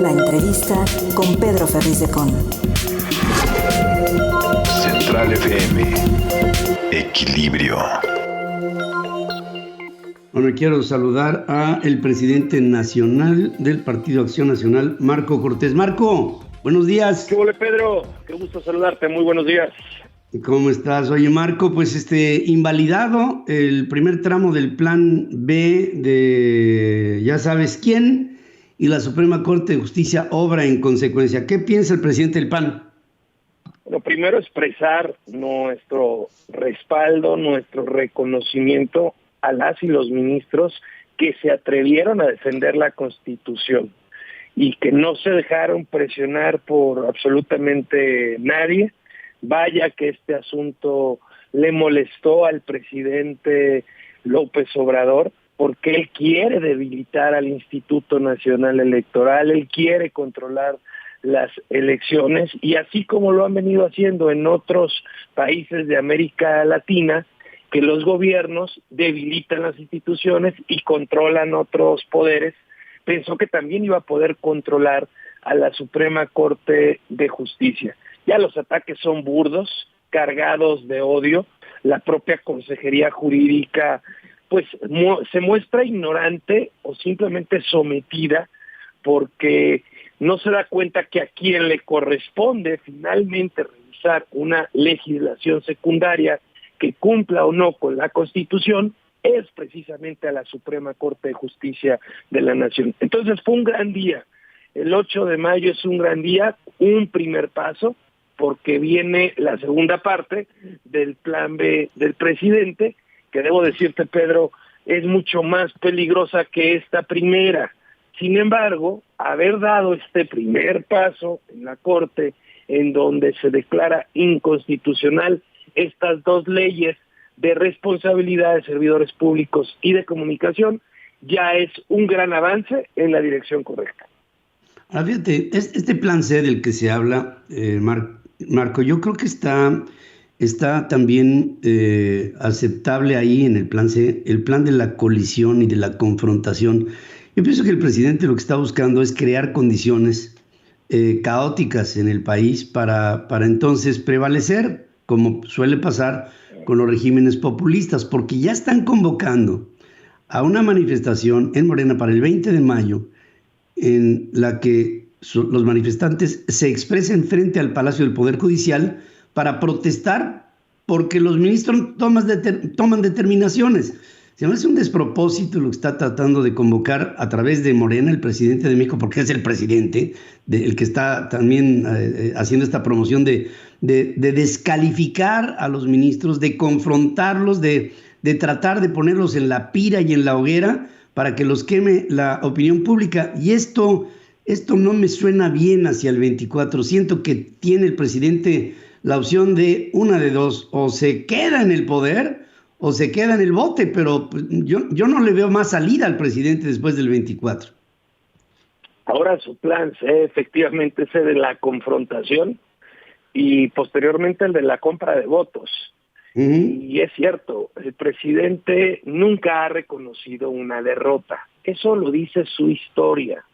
La entrevista con Pedro Ferriz de Con. Central FM. Equilibrio. Bueno, quiero saludar a el presidente nacional del Partido Acción Nacional, Marco Cortés. Marco, buenos días. ¿Qué huele, Pedro? Qué gusto saludarte. Muy buenos días. ¿Cómo estás? Oye, Marco, pues invalidado el primer tramo del Plan B de ya sabes quién, y la Suprema Corte de Justicia obra en consecuencia. ¿Qué piensa el presidente del PAN? Bueno, primero expresar nuestro respaldo, nuestro reconocimiento a las y los ministros que se atrevieron a defender la Constitución y que no se dejaron presionar por absolutamente nadie. Vaya que este asunto le molestó al presidente López Obrador, porque él quiere debilitar al Instituto Nacional Electoral, él quiere controlar las elecciones, y así como lo han venido haciendo en otros países de América Latina, que los gobiernos debilitan las instituciones y controlan otros poderes, pensó que también iba a poder controlar a la Suprema Corte de Justicia. Ya los ataques son burdos, cargados de odio. La propia Consejería Jurídica pues se muestra ignorante o simplemente sometida, porque no se da cuenta que a quien le corresponde finalmente revisar una legislación secundaria que cumpla o no con la Constitución es precisamente a la Suprema Corte de Justicia de la Nación. Entonces fue un gran día. El 8 de mayo es un gran día, un primer paso, porque viene la segunda parte del Plan B del presidente, que debo decirte, Pedro, es mucho más peligrosa que esta primera. Sin embargo, haber dado este primer paso en la Corte, en donde se declara inconstitucional estas dos leyes de responsabilidad de servidores públicos y de comunicación, ya es un gran avance en la dirección correcta. Fíjate, este plan C del que se habla, Marco, yo creo que está también aceptable ahí en el plan C, el plan de la colisión y de la confrontación. Yo pienso que el presidente lo que está buscando es crear condiciones caóticas en el país para entonces prevalecer, como suele pasar con los regímenes populistas, porque ya están convocando a una manifestación en Morena para el 20 de mayo, en la que los manifestantes se expresen frente al Palacio del Poder Judicial para protestar porque los ministros toman determinaciones. Se me hace un despropósito lo que está tratando de convocar a través de Morena el presidente de México, porque es el presidente, el que está también haciendo esta promoción de descalificar a los ministros, de confrontarlos, de tratar de ponerlos en la pira y en la hoguera para que los queme la opinión pública. Y esto no me suena bien hacia el 24. Siento que tiene el presidente la opción de una de dos: o se queda en el poder o se queda en el bote, pero yo no le veo más salida al presidente después del 24. Ahora su plan C efectivamente es el de la confrontación y posteriormente el de la compra de votos. Y es cierto, el presidente nunca ha reconocido una derrota. Eso lo dice su historia.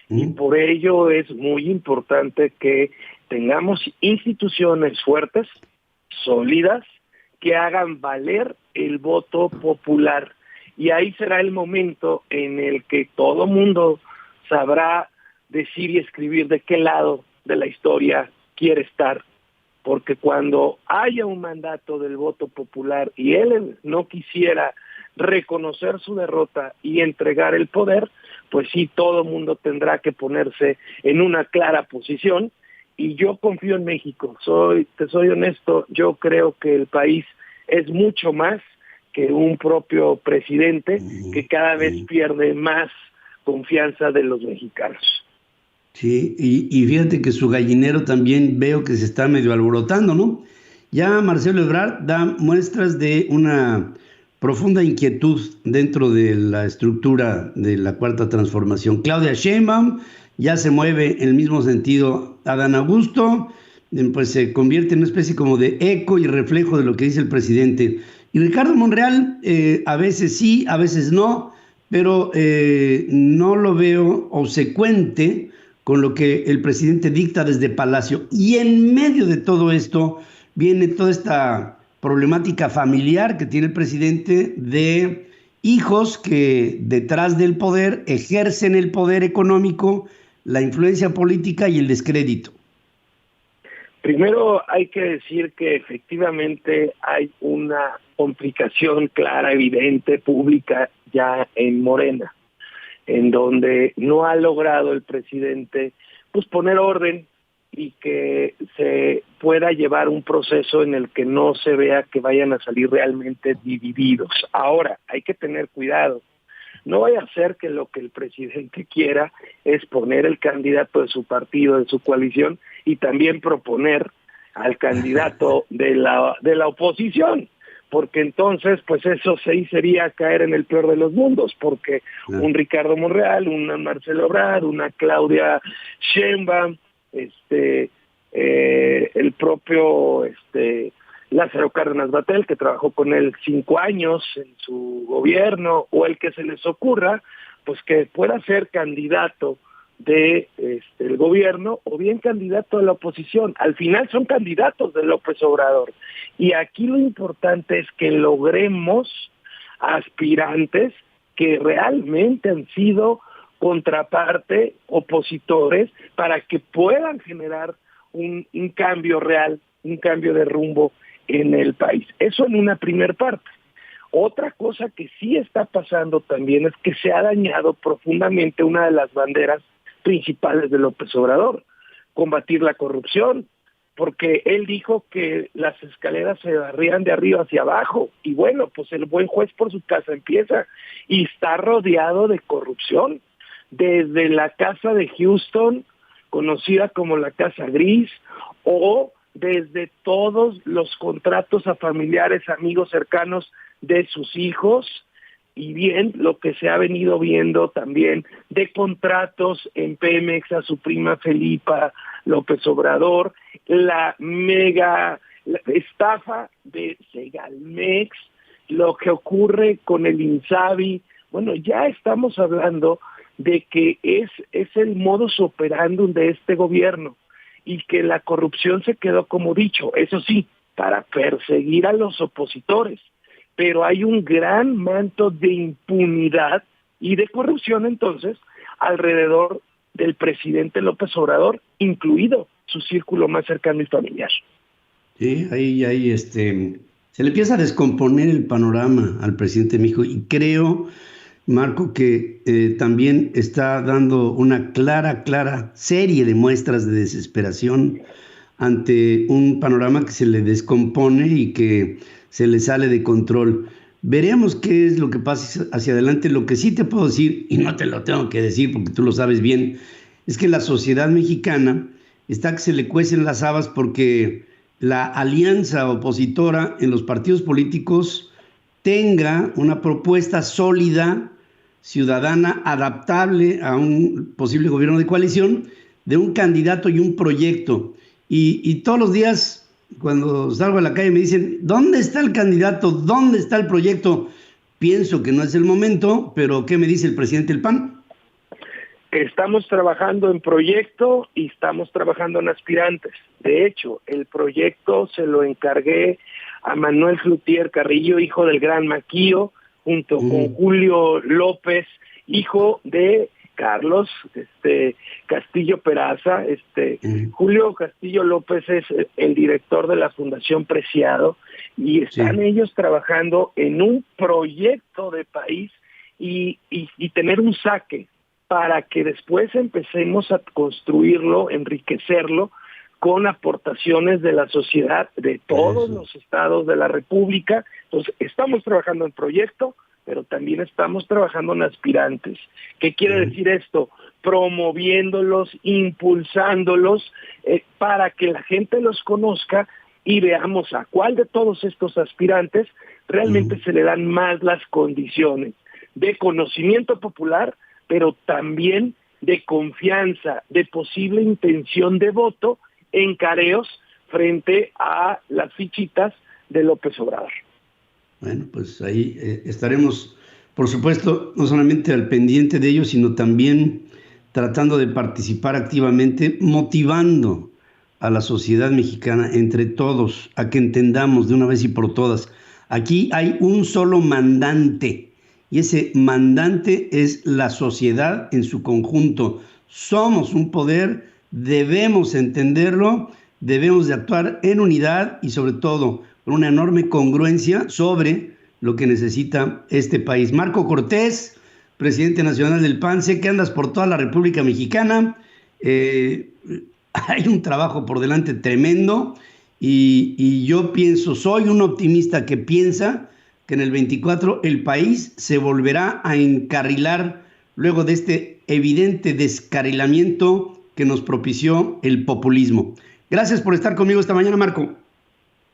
Y por ello es muy importante que tengamos instituciones fuertes, sólidas, que hagan valer el voto popular. Y ahí será el momento en el que todo mundo sabrá decir y escribir de qué lado de la historia quiere estar. Porque cuando haya un mandato del voto popular y él no quisiera reconocer su derrota y entregar el poder, pues sí, todo el mundo tendrá que ponerse en una clara posición. Y yo confío en México, te soy honesto, yo creo que el país es mucho más que un propio presidente que cada vez pierde más confianza de los mexicanos. Sí, y fíjate que su gallinero también veo que se está medio alborotando, ¿no? Ya Marcelo Ebrard da muestras de una profunda inquietud dentro de la estructura de la Cuarta Transformación. Claudia Sheinbaum ya se mueve en el mismo sentido. Adán Augusto pues se convierte en una especie como de eco y reflejo de lo que dice el presidente. Y Ricardo Monreal a veces sí, a veces no, pero no lo veo obsecuente con lo que el presidente dicta desde Palacio. Y en medio de todo esto viene toda esta problemática familiar que tiene el presidente de hijos que detrás del poder ejercen el poder económico, la influencia política y el descrédito. Primero hay que decir que efectivamente hay una complicación clara, evidente, pública ya en Morena, en donde no ha logrado el presidente pues poner orden y que se pueda llevar un proceso en el que no se vea que vayan a salir realmente divididos. Ahora, hay que tener cuidado. No vaya a ser que lo que el presidente quiera es poner el candidato de su partido, de su coalición, y también proponer al candidato de la oposición, porque entonces pues eso sí sería caer en el peor de los mundos, porque un Ricardo Monreal, una Marcelo Ebrard, una Claudia Sheinbaum, el propio Lázaro Cárdenas Batlle, que trabajó con él 5 años en su gobierno, o el que se les ocurra, pues que pueda ser candidato de el gobierno o bien candidato de la oposición. Al final son candidatos de López Obrador. Y aquí lo importante es que logremos aspirantes que realmente han sido contraparte, opositores, para que puedan generar un cambio real, un cambio de rumbo en el país. Eso en una primer parte. Otra cosa que sí está pasando también es que se ha dañado profundamente una de las banderas principales de López Obrador, combatir la corrupción, porque él dijo que las escaleras se barrían de arriba hacia abajo, y bueno, pues el buen juez por su casa empieza, y está rodeado de corrupción, desde la casa de Houston, conocida como la Casa Gris, o desde todos los contratos a familiares, amigos cercanos de sus hijos, y bien lo que se ha venido viendo también de contratos en Pemex a su prima Felipa López Obrador, la mega estafa de Segalmex, lo que ocurre con el Insabi. Bueno, ya estamos hablando de que es el modus operandum de este gobierno, y que la corrupción se quedó como dicho, eso sí, para perseguir a los opositores, pero hay un gran manto de impunidad y de corrupción entonces alrededor del presidente López Obrador, incluido su círculo más cercano y familiar. Sí, ahí se le empieza a descomponer el panorama al presidente de México, y creo, Marco, que también está dando una clara serie de muestras de desesperación ante un panorama que se le descompone y que se le sale de control. Veremos qué es lo que pasa hacia adelante. Lo que sí te puedo decir, y no te lo tengo que decir porque tú lo sabes bien, es que la sociedad mexicana está que se le cuecen las habas, porque la alianza opositora en los partidos políticos tenga una propuesta sólida, ciudadana, adaptable a un posible gobierno de coalición, de un candidato y un proyecto. Y todos los días, cuando salgo a la calle, me dicen, ¿dónde está el candidato? ¿Dónde está el proyecto? Pienso que no es el momento, pero ¿qué me dice el presidente del PAN? Estamos trabajando en proyecto y estamos trabajando en aspirantes. De hecho, el proyecto se lo encargué a Manuel Cloutier Carrillo, hijo del gran Maquío, junto con Julio López, hijo de Carlos Castillo Peraza. Julio Castillo López es el director de la Fundación Preciado, y están ellos trabajando en un proyecto de país y tener un saque para que después empecemos a construirlo, enriquecerlo con aportaciones de la sociedad de todos los estados de la República. Entonces, estamos trabajando en proyecto, pero también estamos trabajando en aspirantes. ¿Qué quiere decir esto? Promoviéndolos, impulsándolos, para que la gente los conozca y veamos a cuál de todos estos aspirantes realmente se le dan más las condiciones de conocimiento popular, pero también de confianza, de posible intención de voto en careos frente a las fichitas de López Obrador. Bueno, pues ahí estaremos, por supuesto, no solamente al pendiente de ellos, sino también tratando de participar activamente, motivando a la sociedad mexicana, entre todos, a que entendamos de una vez y por todas. Aquí hay un solo mandante, y ese mandante es la sociedad en su conjunto. Somos un poder, debemos entenderlo, debemos de actuar en unidad y sobre todo con una enorme congruencia sobre lo que necesita este país. Marco Cortés, presidente nacional del PAN, sé que andas por toda la República Mexicana. Hay un trabajo por delante tremendo y yo pienso, soy un optimista que piensa que en el 24 el país se volverá a encarrilar luego de este evidente descarrilamiento que nos propició el populismo. Gracias por estar conmigo esta mañana, Marco.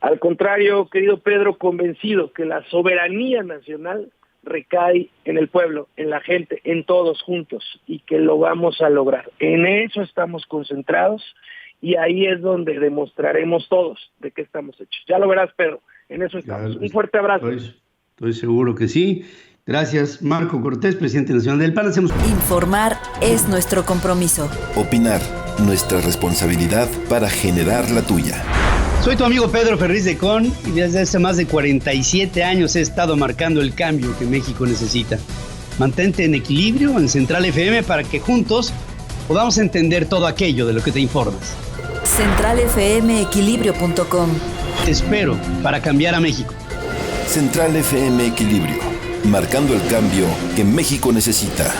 Al contrario, querido Pedro, convencido que la soberanía nacional recae en el pueblo, en la gente, en todos juntos, y que lo vamos a lograr. En eso estamos concentrados y ahí es donde demostraremos todos de qué estamos hechos. Ya lo verás, Pedro, en eso estamos. Un fuerte abrazo. Estoy seguro que sí. Gracias, Marco Cortés, presidente nacional del PAN. Informar es nuestro compromiso. Opinar, nuestra responsabilidad para generar la tuya. Soy tu amigo Pedro Ferriz de Con y desde hace más de 47 años he estado marcando el cambio que México necesita. Mantente en equilibrio en Central FM para que juntos podamos entender todo aquello de lo que te informas. CentralFMEquilibrio.com. Te espero para cambiar a México. Central FM Equilibrio, marcando el cambio que México necesita.